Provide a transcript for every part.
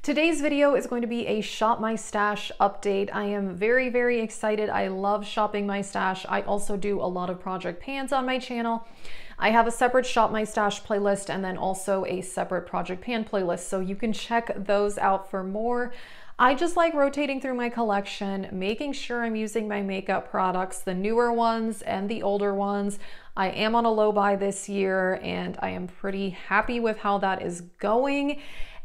Today's video is going to be a Shop My Stash update. I am very, very excited. I love shopping my stash. I also do a lot of project pans on my channel. I have a separate Shop My Stash playlist and then also a separate project pan playlist, so you can check those out for more. I just like rotating through my collection, making sure I'm using my makeup products, the newer ones and the older ones. I am on a low buy this year and I am pretty happy with how that is going.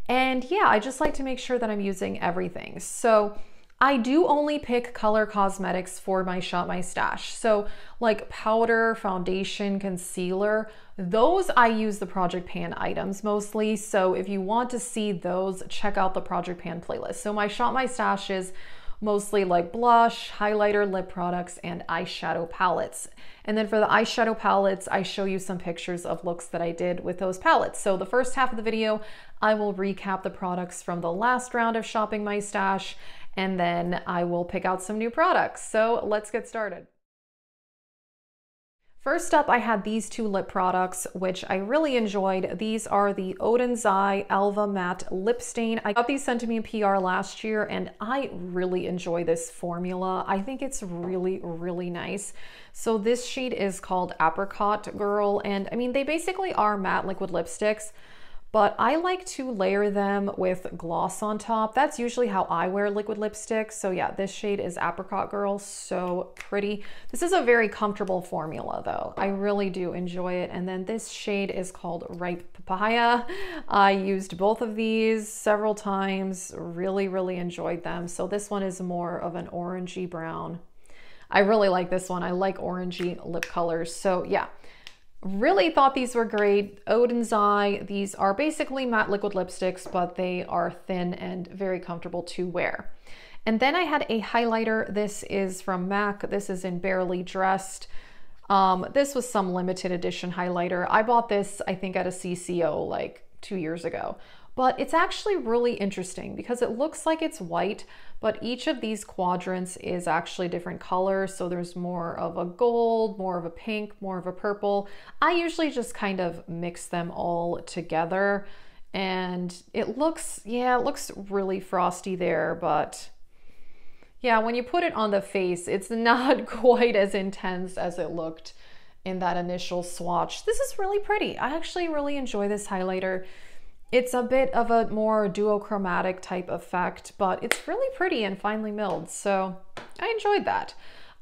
And yeah, I just like to make sure that I'm using everything. So I do only pick color cosmetics for my Shop My Stash. So like powder, foundation, concealer, those I use the Project Pan items mostly. So if you want to see those, check out the Project Pan playlist. So my Shop My Stash is mostly like blush, highlighter, lip products, and eyeshadow palettes. And then for the eyeshadow palettes, I show you some pictures of looks that I did with those palettes. So the first half of the video, I will recap the products from the last round of shopping my stash, and then I will pick out some new products. So let's get started. First up, I had these two lip products, which I really enjoyed. These are the Odenzai Alva Matte Lip Stain. I got these sent to me in PR last year, and I really enjoy this formula. I think it's really, really nice. So this shade is called Apricot Girl, and I mean, they basically are matte liquid lipsticks, but I like to layer them with gloss on top. That's usually how I wear liquid lipstick. So yeah, this shade is Apricot Girl, so pretty. This is a very comfortable formula though. I really do enjoy it. And then this shade is called Ripe Papaya. I used both of these several times, really, really enjoyed them. So this one is more of an orangey brown. I really like this one. I like orangey lip colors. So yeah. Really thought these were great. Odenzai, these are basically matte liquid lipsticks, but they are thin and very comfortable to wear. And then I had a highlighter. This is from MAC. This is in Barely Dressed. This was some limited edition highlighter. I bought this, I think, at a CCO like 2 years ago. But it's actually really interesting because it looks like it's white, but each of these quadrants is actually different colors. So there's more of a gold, more of a pink, more of a purple. I usually just kind of mix them all together and it looks, yeah, it looks really frosty there, but yeah, when you put it on the face, it's not quite as intense as it looked in that initial swatch. This is really pretty. I actually really enjoy this highlighter. It's a bit of a more duochromatic type effect, but it's really pretty and finely milled, so I enjoyed that.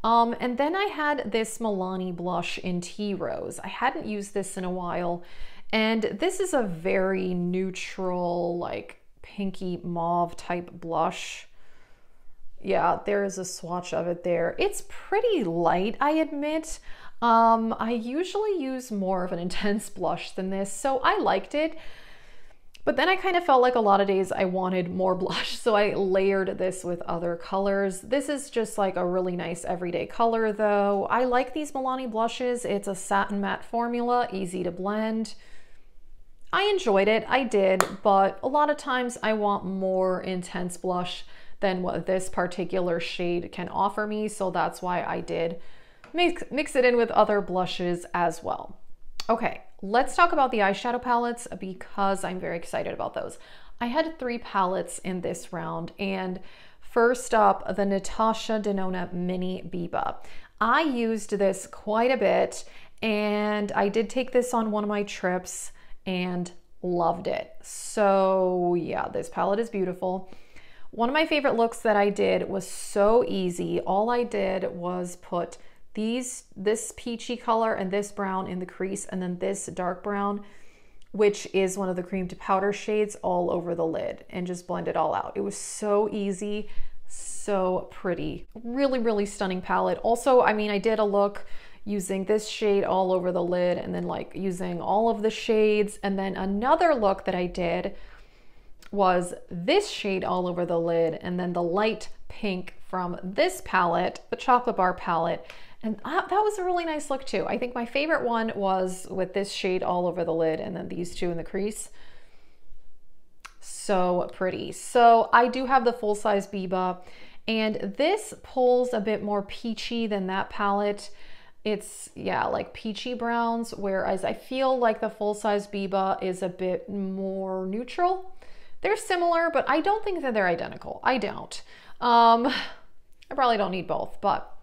And then I had this Milani Blush in Tea Rose. I hadn't used this in a while, and this is a very neutral, like pinky mauve type blush. Yeah, there is a swatch of it there. It's pretty light, I admit. I usually use more of an intense blush than this, so I liked it. But then I kind of felt like a lot of days I wanted more blush, so I layered this with other colors. This is just like a really nice everyday color though. I like these Milani blushes. It's a satin matte formula, easy to blend. I enjoyed it, I did, but a lot of times I want more intense blush than what this particular shade can offer me, so that's why I did mix it in with other blushes as well. Okay, let's talk about the eyeshadow palettes because I'm very excited about those. I had 3 palettes in this round, and first up, the Natasha Denona Mini Biba. I used this quite a bit, and I did take this on one of my trips and loved it. So yeah, this palette is beautiful. One of my favorite looks that I did was so easy. All I did was put this peachy color and this brown in the crease, and then this dark brown, which is one of the cream to powder shades, all over the lid, and just blend it all out. It was so easy, so pretty. Really, really stunning palette. Also, I mean, I did a look using this shade all over the lid and then like using all of the shades. And then another look that I did was this shade all over the lid and then the light pink from this palette, the Chocolate Bar palette. And that was a really nice look too. I think my favorite one was with this shade all over the lid and then these two in the crease. So pretty. So I do have the full-size Biba, and this pulls a bit more peachy than that palette. It's, yeah, like peachy browns, whereas I feel like the full-size Biba is a bit more neutral. They're similar, but I don't think that they're identical. I don't. I probably don't need both, but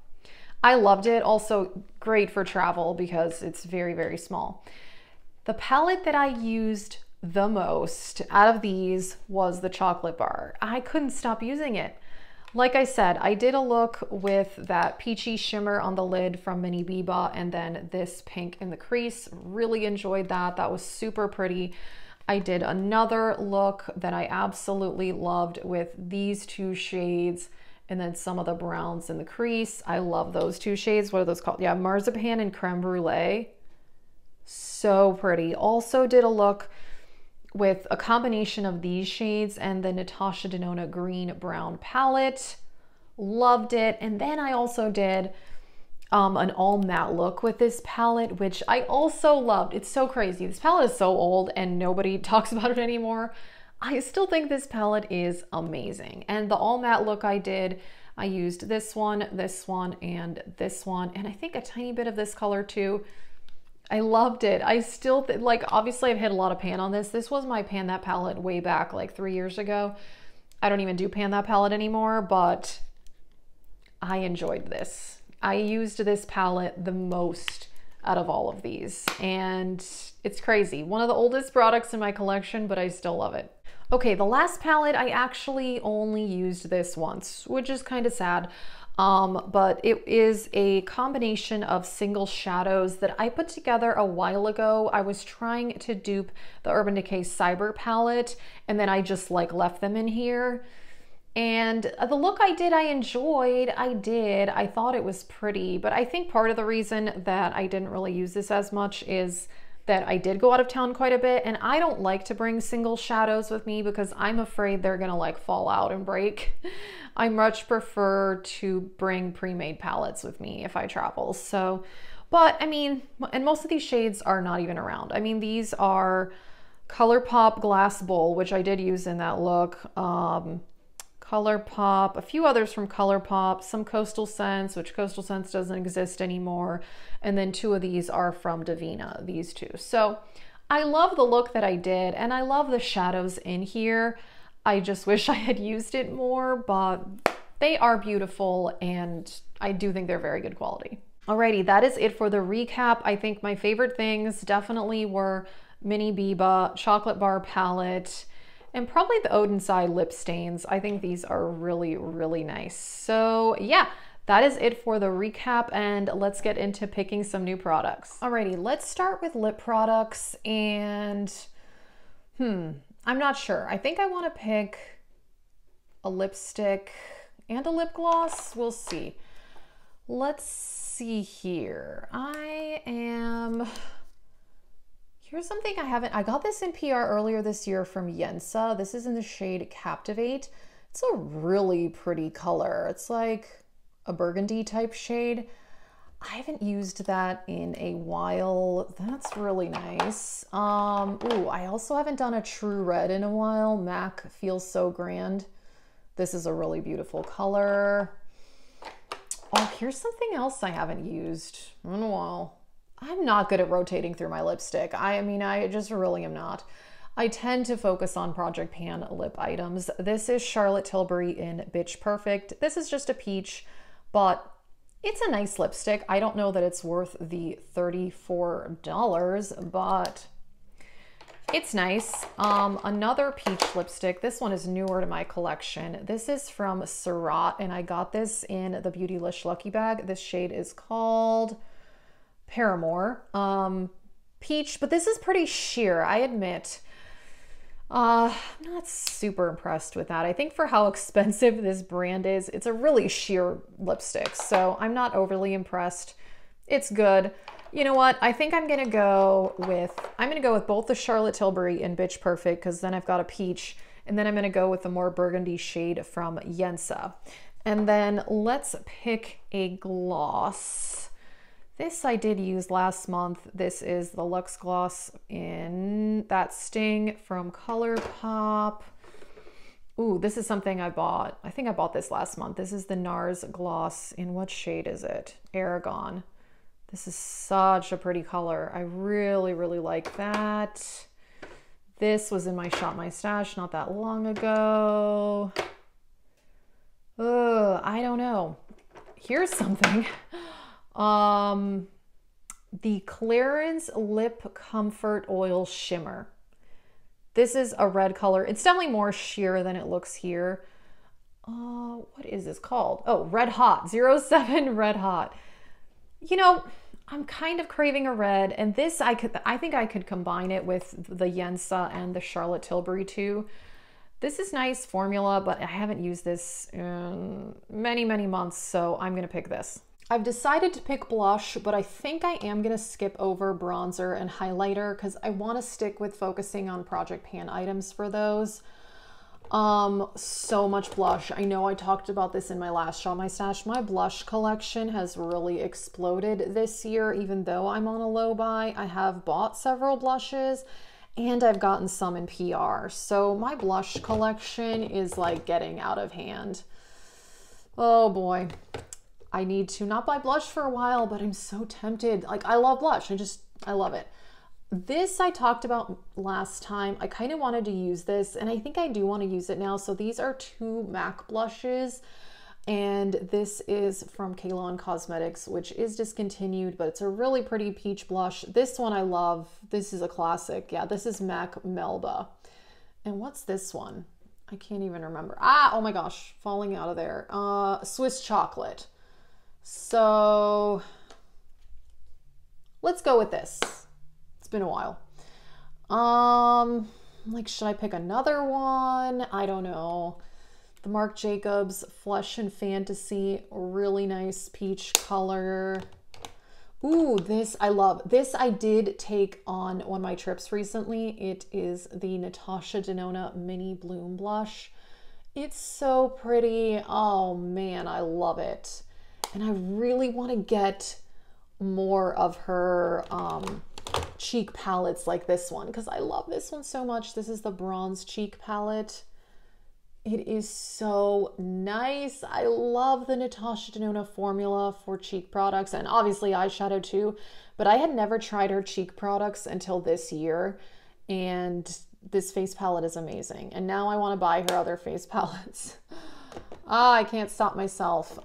I loved it. Also great for travel because it's very, very small. The palette that I used the most out of these was the chocolate bar. I couldn't stop using it. Like I said, I did a look with that peachy shimmer on the lid from Mini Biba and then this pink in the crease. Really enjoyed that. That was super pretty. I did another look that I absolutely loved with these two shades and then some of the browns in the crease. I love those two shades. What are those called? Yeah, Marzipan and Creme Brulee. So pretty. Also did a look with a combination of these shades and the Natasha Denona green brown palette. Loved it. And then I also did an all matte look with this palette, which I also loved. It's so crazy. This palette is so old and nobody talks about it anymore. I still think this palette is amazing. And the all matte look I did, I used this one, and this one, and I think a tiny bit of this color too. I loved it. I still, like, obviously I've hit a lot of pan on this. This was my Pan That palette way back like 3 years ago. I don't even do Pan That palette anymore, but I enjoyed this. I used this palette the most out of all of these, and it's crazy. One of the oldest products in my collection, but I still love it. Okay, the last palette, I actually only used this once, which is kind of sad. But it is a combination of single shadows that I put together a while ago. I was trying to dupe the Urban Decay Cyber palette, and then I just like left them in here. And the look I did, I enjoyed. I thought it was pretty, but I think part of the reason that I didn't really use this as much is that I did go out of town quite a bit, and I don't like to bring single shadows with me because I'm afraid they're gonna like fall out and break. I much prefer to bring pre-made palettes with me if I travel. So, but I mean, and most of these shades are not even around. I mean, these are ColourPop Glass Bowl, which I did use in that look. ColourPop, a few others from ColourPop, some Coastal Scents, which Coastal Scents doesn't exist anymore. And then 2 of these are from Davina, these 2. So I love the look that I did, and I love the shadows in here. I just wish I had used it more, but they are beautiful, and I do think they're very good quality. Alrighty, that is it for the recap. I think my favorite things definitely were Mini Biba, Chocolate Bar Palette, and probably the Odenzai lip stains. I think these are really, really nice. So yeah, that is it for the recap, and let's get into picking some new products. Alrighty, let's start with lip products, and I'm not sure. I think I want to pick a lipstick and a lip gloss. We'll see. Let's see here. Here's something I got this in PR earlier this year from Yensa. This is in the shade Captivate. It's a really pretty color. It's like a burgundy type shade. I haven't used that in a while. That's really nice. Ooh, I also haven't done a true red in a while. MAC Feels So Grand. This is a really beautiful color. Oh, here's something else I haven't used in a while. I'm not good at rotating through my lipstick. I mean, I just really am not. I tend to focus on Project Pan lip items. This is Charlotte Tilbury in Bitch Perfect. This is just a peach, but it's a nice lipstick. I don't know that it's worth the $34, but it's nice. Another peach lipstick. This one is newer to my collection. This is from Surratt, and I got this in the Beautylish Lucky Bag. This shade is called Paramore. Peach, but this is pretty sheer, I admit. I'm not super impressed with that. I think for how expensive this brand is, it's a really sheer lipstick, so I'm not overly impressed. It's good. You know what? I think I'm gonna go with both the Charlotte Tilbury and Bitch Perfect, because then I've got a peach, and then I'm gonna go with the more burgundy shade from Yensa. And then let's pick a gloss. This I did use last month. This is the Luxe Gloss in That Sting from ColourPop. Ooh, this is something I bought. I think I bought this last month. This is the Nars Gloss in, what shade is it? Aragon. This is such a pretty color. I really, really like that. This was in my Shop My Stash not that long ago. I don't know. Here's something. The Clarence Lip Comfort Oil Shimmer. This is a red color. It's definitely more sheer than it looks here. What is this called? Oh, Red Hot, 07 Red Hot. You know, I'm kind of craving a red, and this I think I could combine it with the Yensa and the Charlotte Tilbury too. This is nice formula, but I haven't used this in many, many months, so I'm gonna pick this. I've decided to pick blush, but I think I am gonna skip over bronzer and highlighter because I wanna stick with focusing on Project Pan items for those. So much blush. I know I talked about this in my last Shop My Stash. My blush collection has really exploded this year, even though I'm on a low buy. I have bought several blushes and I've gotten some in PR. So my blush collection is like getting out of hand. Oh boy. I need to not buy blush for a while, but I'm so tempted. Like, I love blush. I love it. This I talked about last time. I kind of wanted to use this, and I think I do want to use it now. So these are 2 MAC blushes, and this is from Kalon Cosmetics, which is discontinued, but it's a really pretty peach blush. This one I love. This is a classic. Yeah, this is MAC Melba. And what's this one? I can't even remember. Oh my gosh, falling out of there. Swiss Chocolate. So let's go with this. It's been a while. Like, should I pick another one? I don't know. The Marc Jacobs Flesh and Fantasy, really nice peach color. Ooh, this I love. This I did take on one of my trips recently. It is the Natasha Denona Mini Bloom Blush. It's so pretty. Oh man, I love it. And I really want to get more of her cheek palettes like this one, because I love this one so much. This is the Bronze Cheek palette. It is so nice. I love the Natasha Denona formula for cheek products, and obviously eyeshadow too, but I had never tried her cheek products until this year, and this face palette is amazing. And now I want to buy her other face palettes. I can't stop myself.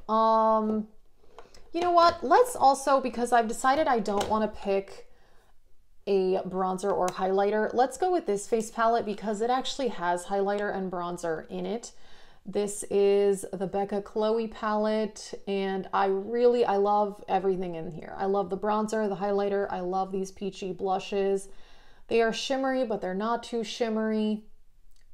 You know what? Let's also, because I've decided I don't want to pick a bronzer or highlighter, let's go with this face palette because it actually has highlighter and bronzer in it. This is the Becca Chloe palette, and I love everything in here. I love the bronzer, the highlighter. I love these peachy blushes. They are shimmery, but they're not too shimmery.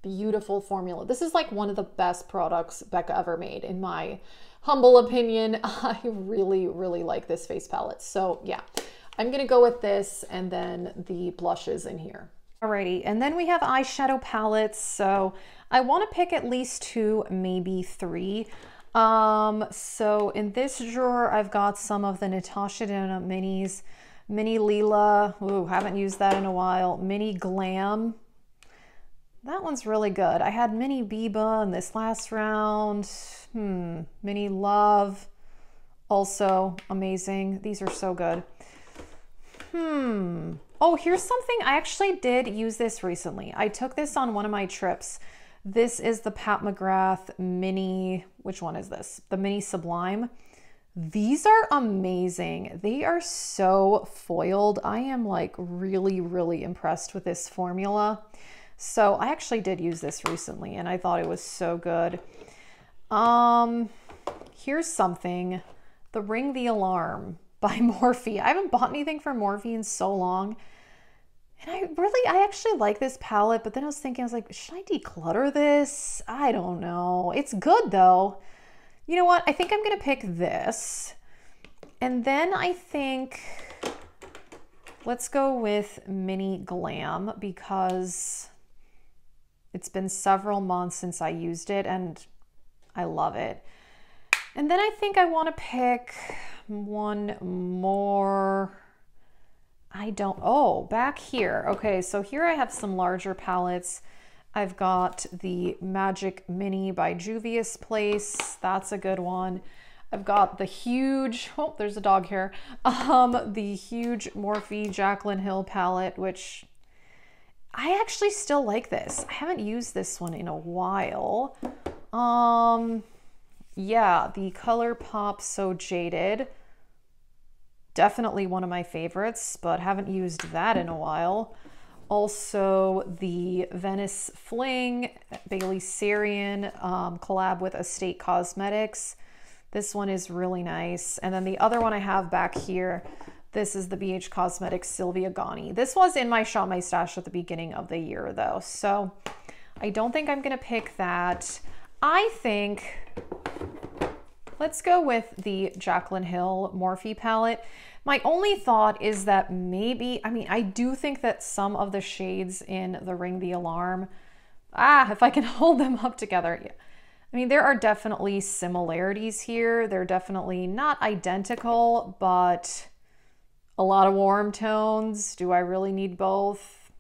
Beautiful formula. This is like one of the best products Becca ever made, in my humble opinion. I really, really like this face palette. So yeah, I'm gonna go with this and then the blushes in here. Alrighty, and then we have eyeshadow palettes. So I want to pick at least 2, maybe 3. So in this drawer, I've got some of the Natasha Denona minis. Mini Lila, ooh, haven't used that in a while. Mini Glam, that one's really good. I had Mini Biba in this last round. Mini Love, also amazing. These are so good. Oh, here's something. I actually did use this recently. I took this on one of my trips. This is the Pat McGrath Mini, which one is this? The Mini Sublime. These are amazing. They are so foiled. I am like really, really impressed with this formula. So I actually did use this recently and I thought it was so good. Here's something. The Ring the Alarm by Morphe. I haven't bought anything from Morphe in so long. And I actually like this palette, but then I was like, should I declutter this? I don't know. It's good though. You know what? I think I'm gonna pick this. And then I think, let's go with Mini Glam because it's been several months since I used it and I love it. And then I think I want to pick one more. Back here. Okay, so here I have some larger palettes. I've got the Magic Mini by Juvia's Place. That's a good one. I've got the huge, oh, there's a dog here. The huge Morphe Jaclyn Hill palette, which I actually still like this. I haven't used this one in a while. Yeah, the ColourPop So Jaded. Definitely one of my favorites, but haven't used that in a while. Also, the Venice Fling Bailey Sarian collab with Estate Cosmetics. This one is really nice. And then the other one I have back here, this is the BH Cosmetics Sylvia Gani. This was in my Shop My Stash at the beginning of the year though, so I don't think I'm gonna pick that. I think, let's go with the Jaclyn Hill Morphe palette. My only thought is that maybe, I mean, I do think that some of the shades in the Ring the Alarm, if I can hold them up together. Yeah. I mean, there are definitely similarities here. They're definitely not identical, but a lot of warm tones. Do I really need both?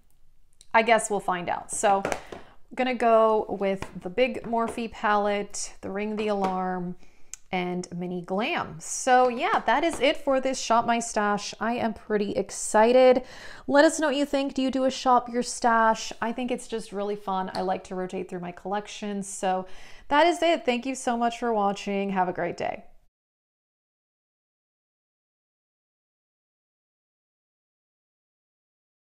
I guess we'll find out. So I'm gonna go with the big Morphe palette, the Ring the Alarm, and Mini Glam. So yeah, that is it for this Shop My Stash. I am pretty excited. Let us know what you think. Do you do a Shop Your Stash? I think it's just really fun. I like to rotate through my collections. So that is it. Thank you so much for watching. Have a great day.